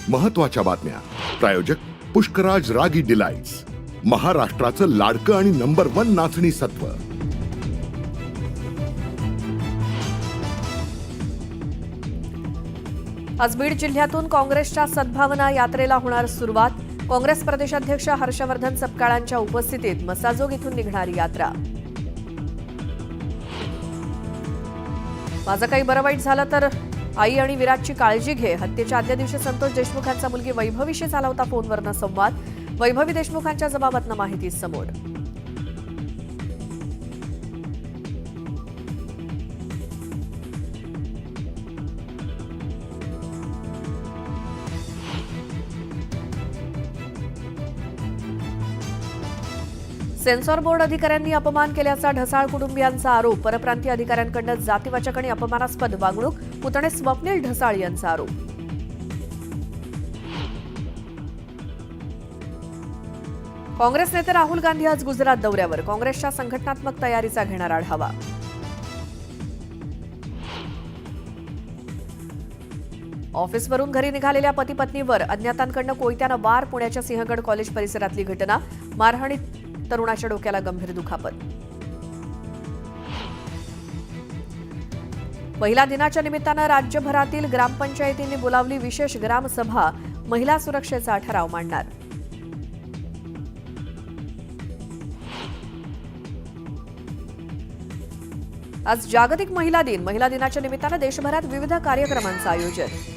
महत्त्वाच्या बातम्या. प्रायोजक पुष्कराज रागी डिलाइट्स, महाराष्ट्राचं लाडकं आणि नंबर 1 नाचणी सत्व. आज बीड जिल्ह्यातून काँग्रेसच्या सद्भावना यात्रेला होणार सुरुवात. काँग्रेस प्रदेशाध्यक्ष हर्षवर्धन सपकाळांच्या उपस्थितीत मसाजोग इथून निघणारी यात्रा. माझं काही बरं वाईट झालं तर आई आणि विराटची काळजी घे. हत्येच्या आदल्या दिवशी संतोष देशमुखांचा मुलगी वैभवीशी झाला होता फोनवरनं संवाद. वैभवी देशमुखांच्या जबाबातनं माहिती समोर. सेन्सॉर बोर्ड अधिकाऱ्यांनी अपमान केल्याचा ढसाळ कुटुंबियांचा आरोप. परप्रांतीय अधिकाऱ्यांकडून जातीवाचक आणि अपमानास्पद वागणूक. पुतणे स्वप्नील ढसाळ यांचा आरोप. काँग्रेस नेते राहुल गांधी आज गुजरात दौऱ्यावर. काँग्रेसच्या संघटनात्मक तयारीचा घेणार आढावा. ऑफिसवरून घरी निघालेल्या पती पत्नीवर अज्ञातांकडून कोयत्यानं वार. पुण्याच्या सिंहगड कॉलेज परिसरातली घटना. मारहाणीत तरुणाच्या डोक्याला गंभीर दुखापत. महिला दिनाच्या निमित्तानं राज्यभरातील ग्रामपंचायतींनी बोलावली विशेष ग्रामसभा. महिला सुरक्षेचा ठराव मांडणार. आज जागतिक महिला दिन. महिला दिनाच्या निमित्तानं देशभरात विविध कार्यक्रमांचं आयोजन.